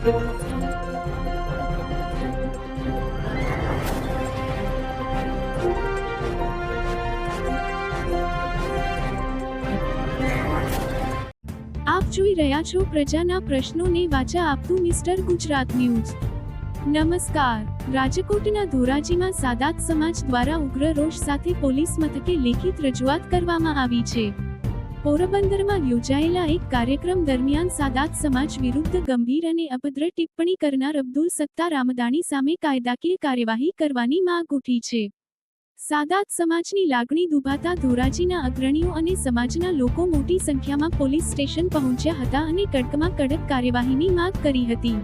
આપ જોઈ રહ્યા છો પ્રજાના પ્રશ્નોને વાચા આપતું મિસ્ટર ગુજરાત ન્યૂઝ। નમસ્કાર। રાજકોટના ધોરાજીમાં સાદાત સમાજ દ્વારા ઉગ્ર રોષ સાથે પોલીસ મથકે લેખિત રજૂઆત કરવામાં આવી છે। પોરબંદરમાં યોજાયેલા એક કાર્યક્રમ દરમિયાન સાદાત સમાજ વિરુદ્ધ ગંભીર અને અભદ્ર ટિપ્પણી કરનાર અબ્દુલ સત્તાર રામદાણી સામે કાયદાકીય કાર્યવાહી કરવાની માંગ ઉઠી છે। સાદાત સમાજની લાગણી દુભાતા ધોરાજીના અગ્રણીઓ અને સમાજના લોકો મોટી સંખ્યામાં પોલીસ સ્ટેશન પહોંચ્યા હતા અને કડકમાં કડક કાર્યવાહીની માંગ કરી હતી।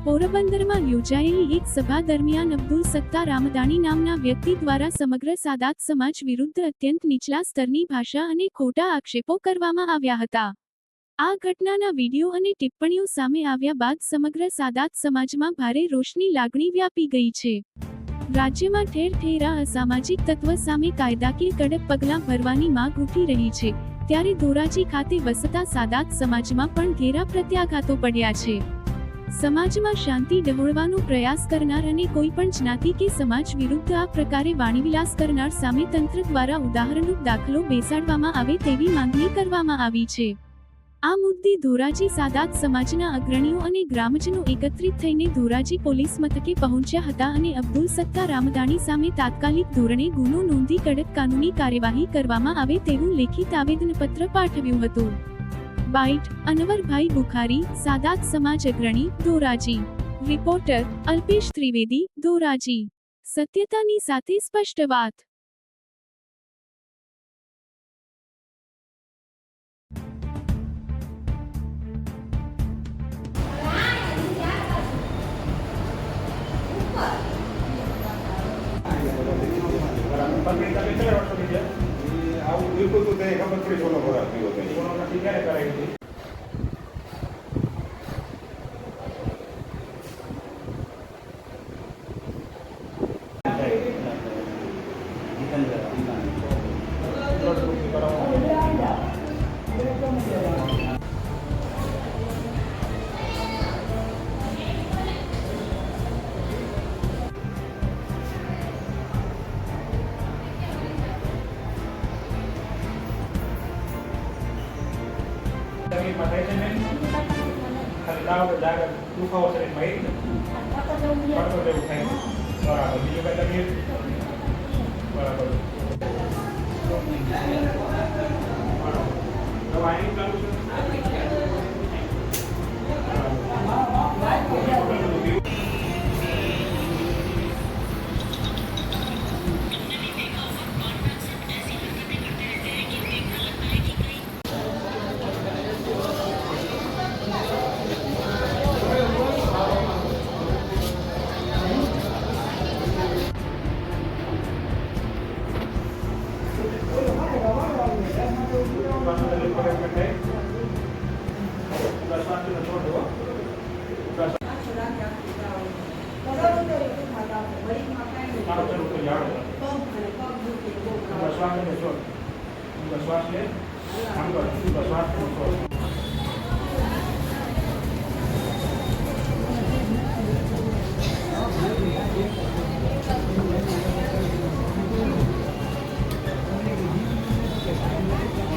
પોરબંદરમાં યોજાયેલી એક સભા દરમિયાન અબ્દુલ સત્તાર રામદાણી નામના વ્યક્તિ દ્વારા સમગ્ર સાદાત સમાજ વિરુદ્ધ અત્યંત નીચલા સ્તરની ભાષા અને ખોટા આક્ષેપો કરવામાં આવ્યા હતા। આ ઘટનાના વિડીયો અને ટિપ્પણીઓ સામે આવ્યા બાદ સમગ્ર સાદાત સમાજમાં ભારે રોષની લાગણી વ્યાપી ગઈ છે। રાજ્યમાં ઠેર ઠેર આ અસામાજિક તત્વ સામે કાયદાકીય કડક પગલાં ભરવાની માંગ ઉઠી રહી છે, ત્યારે ધોરાજી ખાતે વસતા સાદાત સમાજમાં પણ ઘેરા પ્રત્યાઘાતો પડ્યા છે। સમાજમાં શાંતિ ડહોળવાનો પ્રયાસ કરનાર અને કોઈ પણ જ્ઞાતિ કે સમાજ વિરુદ્ધ આ પ્રકારે વાણીવિલાસ કરનાર સામે તંત્ર દ્વારા ઉદાહરણરૂપ દાખલો બેસાડવામાં આવે તેવી માંગણી કરવામાં આવી છે। આ મુદ્દે ધોરાજી સાદાત સમાજના અગ્રણીઓ અને ગ્રામજનો એકત્રિત થઈને ધોરાજી પોલીસ મથકે પહોંચ્યા હતા અને અબ્દુલ સત્તાર રામદાણી સામે તાત્કાલિક ધોરણે ગુનો નોંધી કડક કાનૂની કાર્યવાહી કરવામાં આવે તેવું લેખિત આવેદનપત્ર પાઠવ્યું હતું। બાઇટ અનવરભાઈ બુખારી, સાદાત સમાજ અગ્રણી, ધોરાજી। રિપોર્ટર અલ્પેશ ત્રિવેદી, ધોરાજી। સત્યતાની સાથે સ્પષ્ટ વાત। દુખાવો શરીરમાં એવું થાય બરાબર, બીજું કઈ તકલીફ બરાબર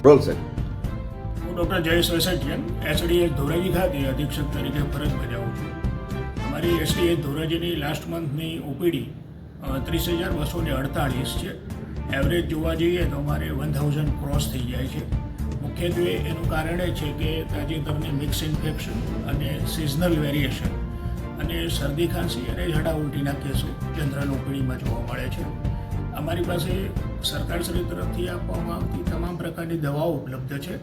બોલ સાહેબ। હું ડૉક્ટર જયેશ વેસેટિયન એસડીએચ ધોરાજી ખાતે અધિક્ષક તરીકે ફરજ બજાવું છું। અમારી એસડીએચ ધોરાજીની લાસ્ટ મંથની ઓપીડી 30,248 છે। એવરેજ જોવા જઈએ તો અમારે 1000 ક્રોસ થઈ જાય છે। મુખ્યત્વે એનું કારણ એ છે કે તાજેતરની મિક્સ ઇન્ફેક્શન અને સિઝનલ વેરિએશન અને શરદી ખાંસી અને ઝાડા ઉલટીના કેસો જનરલ ઓપીડીમાં જોવા મળે છે। અમારી પાસે સરકારશ્રી તરફથી આપવામાં આવતી તમામ પ્રકારની દવાઓ ઉપલબ્ધ છે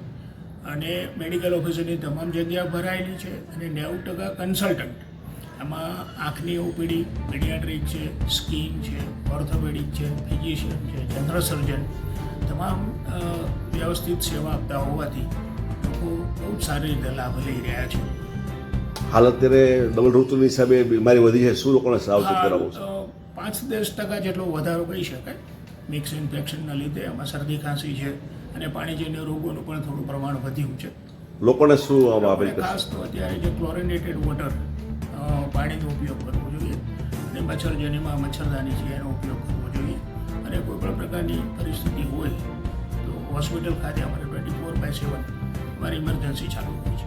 અને મેડિકલ ઓફિસરની તમામ જગ્યા ભરાયેલી છે અને 90% કન્સલ્ટન્ટ આમાં આંખની ઓપીડી, પીડિયાટ્રિક છે, સ્કિન છે, ઓર્થોપેડિક છે, ફિઝિશિયન છે, જનરલ સર્જન તમામ વ્યવસ્થિત સેવા આપતા હોવાથી લોકો બહુ સારી રીતે લાભ લઈ રહ્યા છે। હાલ અત્યારે ડબલ ઋતુની હિસાબે બીમારી વધી છે, શું લોકોને સાવચેત કરાવવું છે? 5-10% જેટલો વધારો કહી શકાય। મિક્સ ઇન્ફેક્શનના લીધે આમાં શરદી ખાંસી છે અને પાણીજન્ય રોગોનું પણ થોડું પ્રમાણ વધ્યું છે। લોકોને શું આપે? ખાસ તો અત્યારે જે ક્લોરિનેટેડ વોટર પાણીનો ઉપયોગ કરવો જોઈએ અને મચ્છરજનીમાં મચ્છરદાની છે એનો ઉપયોગ કરવો જોઈએ અને કોઈ પણ પ્રકારની પરિસ્થિતિ હોય તો હોસ્પિટલ ખાતે અમારે 24/7 અમારી ઇમરજન્સી ચાલુ હોય છે.